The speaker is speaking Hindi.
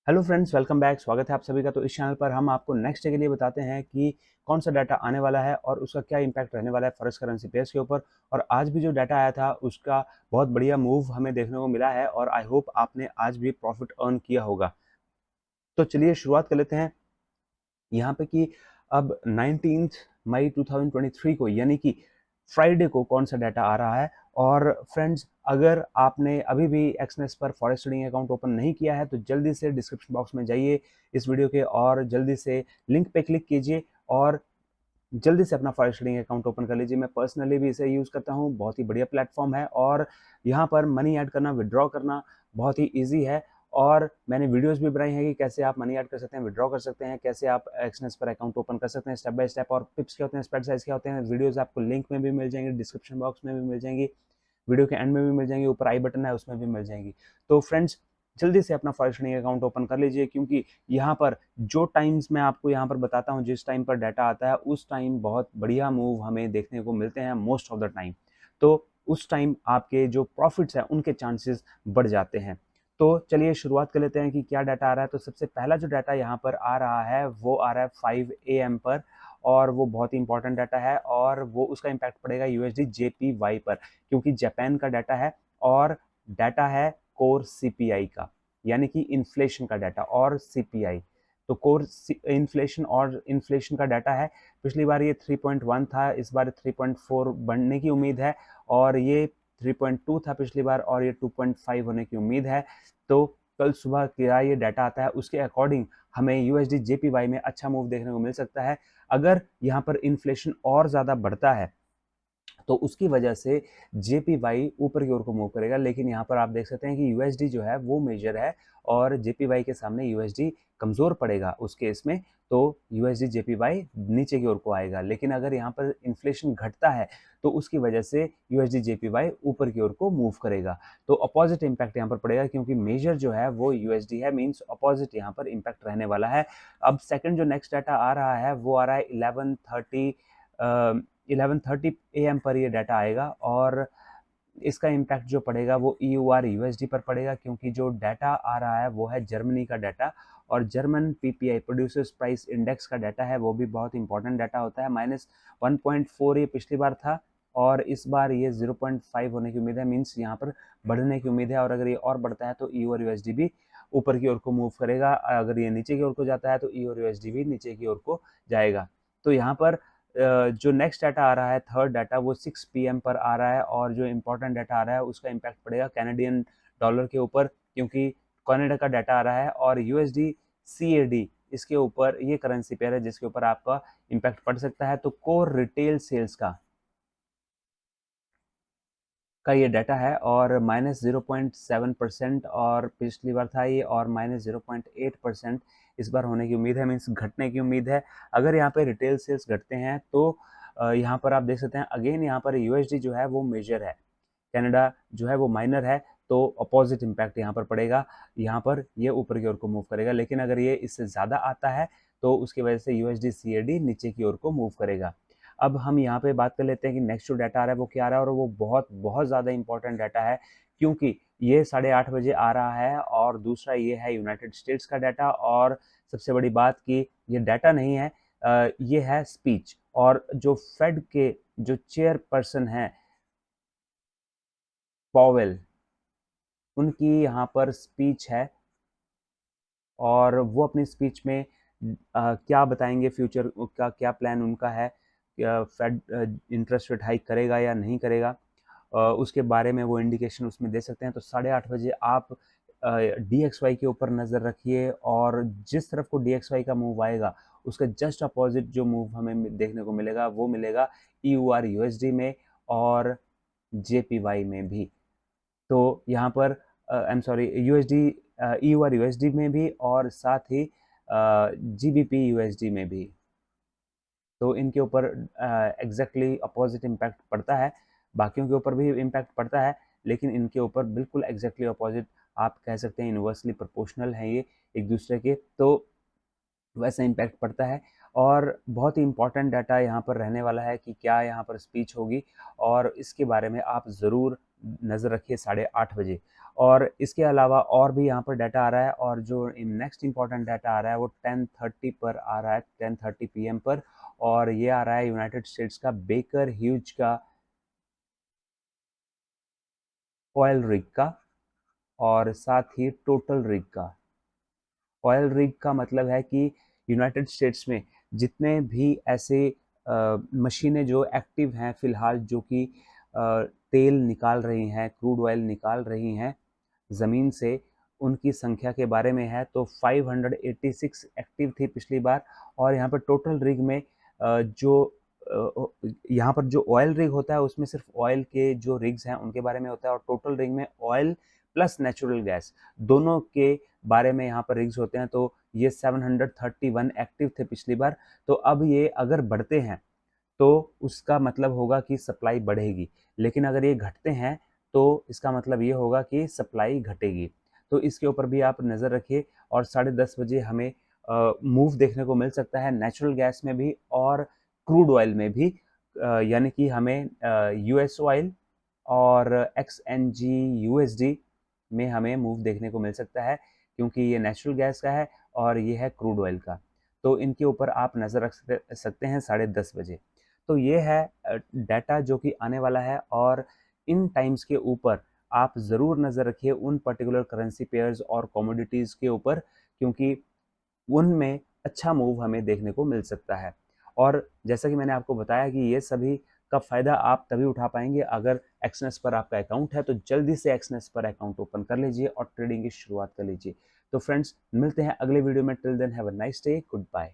Hello friends, welcome back. स्वागत है आप सभी का। तो इस चैनल पर हम आपको नेक्स्ट डे के लिए बताते हैं कि कौन सा डाटा आने वाला है और उसका क्या इम्पैक्ट रहने वाला है फॉरेक्स करेंसी पेयर्स के ऊपर। और आज भी जो डाटा आया था उसका बहुत बढ़िया मूव हमें देखने को मिला है और आई होप आपने आज भी प्रॉफिट अर्न किया होगा। तो चलिए शुरुआत कर लेते हैं यहाँ पे कि अब 19 मई 2023 को यानी कि फ्राइडे को कौन सा डाटा आ रहा है। और फ्रेंड्स, अगर आपने अभी भी एक्सनेस पर फॉरेक्स ट्रेडिंग अकाउंट ओपन नहीं किया है तो जल्दी से डिस्क्रिप्शन बॉक्स में जाइए इस वीडियो के और जल्दी से लिंक पे क्लिक कीजिए और जल्दी से अपना फॉरेक्स ट्रेडिंग अकाउंट ओपन कर लीजिए। मैं पर्सनली भी इसे यूज़ करता हूँ, बहुत ही बढ़िया प्लेटफॉर्म है और यहाँ पर मनी ऐड करना, विड्रॉ करना बहुत ही ईजी है। और मैंने वीडियोस भी बनाई हैं कि कैसे आप मनी ऐड कर सकते हैं, विड्रॉ कर सकते हैं, कैसे आप एक्सनेस पर अकाउंट ओपन कर सकते हैं स्टेप बाय स्टेप, और टिप्स क्या होते हैं, स्प्रेड साइज क्या होते हैं। वीडियोस आपको लिंक में भी मिल जाएंगे, डिस्क्रिप्शन बॉक्स में भी मिल जाएंगी, वीडियो के एंड में भी मिल जाएंगी, ऊपर आई बटन है उसमें भी मिल जाएंगी। तो फ्रेंड्स, जल्दी से अपना फॉरेक्स ट्रेडिंग अकाउंट ओपन कर लीजिए क्योंकि यहाँ पर जो टाइम्स मैं आपको यहाँ पर बताता हूँ, जिस टाइम पर डाटा आता है उस टाइम बहुत बढ़िया मूव हमें देखने को मिलते हैं मोस्ट ऑफ द टाइम। तो उस टाइम आपके जो प्रॉफिट्स हैं उनके चांसेस बढ़ जाते हैं। तो चलिए शुरुआत कर लेते हैं कि क्या डाटा आ रहा है। तो सबसे पहला जो डाटा यहाँ पर आ रहा है वो आ रहा है 5 AM पर, और वो बहुत ही इंपॉर्टेंट डाटा है और वो उसका इम्पैक्ट पड़ेगा यूएसडी जेपीवाई पर, क्योंकि जापान का डाटा है और डाटा है कोर सीपीआई का, यानी कि इन्फ्लेशन का डाटा और सीपीआई। तो कोर इन्फ्लेशन और इन्फ्लेशन का डाटा है। पिछली बार ये 3.1 था, इस बार 3.4 बढ़ने की उम्मीद है, और ये 3.2 था पिछली बार और ये 2.5 होने की उम्मीद है। तो कल सुबह क्या ये डाटा आता है उसके अकॉर्डिंग हमें यूएसडी जेपीवाई में अच्छा मूव देखने को मिल सकता है। अगर यहाँ पर इन्फ्लेशन और ज़्यादा बढ़ता है तो उसकी वजह से जेपीवाई ऊपर की ओर को मूव करेगा, लेकिन यहाँ पर आप देख सकते हैं कि यूएसडी जो है वो मेजर है और जेपीवाई के सामने यूएसडी कमजोर पड़ेगा उस केस में। तो यूएसडी जेपीवाई नीचे की ओर को आएगा, लेकिन अगर यहाँ पर इन्फ्लेशन घटता है तो उसकी वजह से यूएसडी जेपीवाई ऊपर की ओर को मूव करेगा। तो अपोजिट इम्पैक्ट यहाँ पर पड़ेगा क्योंकि मेजर जो है वो यूएसडी है, मीन्स अपोजिट यहाँ पर इम्पैक्ट रहने वाला है। अब सेकंड जो नेक्स्ट डाटा आ रहा है वो आ रहा है 11:30 AM पर ये डाटा आएगा और इसका इम्पैक्ट जो पड़ेगा वो EUR USD पर पड़ेगा, क्योंकि जो डाटा आ रहा है वो है जर्मनी का डाटा और German PPI producers price index का डाटा है। वो भी बहुत इंपॉर्टेंट डाटा होता है। -1.4 ये पिछली बार था और इस बार ये 0.5 होने की उम्मीद है, मीन्स यहाँ पर बढ़ने की उम्मीद है। और अगर ये और बढ़ता है तो EUR USD भी ऊपर की ओर को मूव करेगा, अगर ये नीचे की ओर को जाता है तो EUR USD भी नीचे की ओर को जाएगा। तो यहाँ पर जो नेक्स्ट डाटा आ रहा है, थर्ड डाटा, वो 6 PM पर आ रहा है और जो इम्पोर्टेंट डाटा आ रहा है उसका इम्पैक्ट पड़ेगा कैनेडियन डॉलर के ऊपर, क्योंकि कनाडा का डाटा आ रहा है और यूएसडी सीएडी इसके ऊपर, ये करेंसी पेयर है जिसके ऊपर आपका इम्पैक्ट पड़ सकता है। तो कोर रिटेल सेल्स का ये डाटा है और -0.7% और पिछली बार था ये, और -0.8% इस बार होने की उम्मीद है, मीन्स घटने की उम्मीद है। अगर यहाँ पे रिटेल सेल्स घटते हैं तो यहाँ पर आप देख सकते हैं अगेन यहाँ पर यूएसडी जो है वो मेजर है, कनाडा जो है वो माइनर है, तो अपोजिट इम्पैक्ट यहाँ पर पड़ेगा। यहाँ पर ये ऊपर की ओर को मूव करेगा, लेकिन अगर ये इससे ज़्यादा आता है तो उसकी वजह से यूएसडी सीएडी नीचे की ओर को मूव करेगा। अब हम यहाँ पे बात कर लेते हैं कि नेक्स्ट जो डाटा आ रहा है वो क्या आ रहा है, और वो बहुत बहुत ज़्यादा इंपॉर्टेंट डाटा है क्योंकि ये 8:30 बजे आ रहा है। और दूसरा ये है यूनाइटेड स्टेट्स का डाटा, और सबसे बड़ी बात कि ये डाटा नहीं है, ये है स्पीच। और जो फेड के जो चेयरपर्सन हैं पॉवेल, उनकी यहाँ पर स्पीच है और वो अपनी स्पीच में क्या बताएंगे, फ्यूचर का क्या प्लान उनका है, फेड इंटरेस्ट रेट हाइक करेगा या नहीं करेगा, उसके बारे में वो इंडिकेशन उसमें दे सकते हैं। तो 8:30 बजे आप DXY के ऊपर नज़र रखिए और जिस तरफ को DXY का मूव आएगा उसका जस्ट अपोजिट जो मूव हमें देखने को मिलेगा वो मिलेगा EUR USD में और JPY में भी। तो यहाँ पर I am sorry, USD EUR USD में भी और साथ ही GBP USD में भी। तो इनके ऊपर एग्जैक्टली अपोजिट इम्पैक्ट पड़ता है। बाकियों के ऊपर भी इम्पैक्ट पड़ता है, लेकिन इनके ऊपर बिल्कुल एग्जैक्टली अपोजिट, आप कह सकते हैं इन्वर्सली प्रोपोर्शनल है ये एक दूसरे के, तो वैसा इम्पैक्ट पड़ता है। और बहुत ही इंपॉर्टेंट डाटा यहाँ पर रहने वाला है कि क्या यहाँ पर स्पीच होगी, और इसके बारे में आप ज़रूर नज़र रखिए 8:30 बजे। और इसके अलावा और भी यहाँ पर डाटा आ रहा है, और जो नेक्स्ट इंपॉर्टेंट डाटा आ रहा है वो 10:30 पर आ रहा है, 10:30 पीएम पर, और ये आ रहा है यूनाइटेड स्टेट्स का बेकर ह्यूज का ऑयल रिग का, और साथ ही टोटल रिग का। ऑयल रिग का मतलब है कि यूनाइटेड स्टेट्स में जितने भी ऐसे मशीनें जो एक्टिव हैं फ़िलहाल, जो कि तेल निकाल रही हैं, क्रूड ऑयल निकाल रही हैं ज़मीन से, उनकी संख्या के बारे में है। तो 586 एक्टिव थी पिछली बार, और यहाँ पर टोटल रिग में यहाँ पर जो ऑयल रिग होता है उसमें सिर्फ ऑयल के जो रिग्स हैं उनके बारे में होता है, और टोटल रिग में ऑयल प्लस नेचुरल गैस दोनों के बारे में यहाँ पर रिग्स होते हैं। तो ये 731 एक्टिव थे पिछली बार। तो अब ये अगर बढ़ते हैं तो उसका मतलब होगा कि सप्लाई बढ़ेगी, लेकिन अगर ये घटते हैं तो इसका मतलब ये होगा कि सप्लाई घटेगी। तो इसके ऊपर भी आप नज़र रखिए, और 10:30 बजे हमें मूव देखने को मिल सकता है नेचुरल गैस में भी और क्रूड ऑयल में भी। यानी कि हमें यूएस ऑयल और एक्सएनजी यूएसडी में हमें मूव देखने को मिल सकता है, क्योंकि ये नेचुरल गैस का है और ये है क्रूड ऑयल का। तो इनके ऊपर आप नज़र रख सकते हैं 10:30 बजे। तो ये है डाटा जो कि आने वाला है, और इन टाइम्स के ऊपर आप ज़रूर नज़र रखिए उन पर्टिकुलर करेंसी पेयर्स और कमोडिटीज़ के ऊपर, क्योंकि उनमें अच्छा मूव हमें देखने को मिल सकता है। और जैसा कि मैंने आपको बताया कि ये सभी का फ़ायदा आप तभी उठा पाएँगे अगर एक्सनेस पर आपका अकाउंट है, तो जल्दी से एक्सनेस पर अकाउंट ओपन कर लीजिए और ट्रेडिंग की शुरुआत कर लीजिए। तो फ्रेंड्स, मिलते हैं अगले वीडियो में। Till then have a nice day, good bye.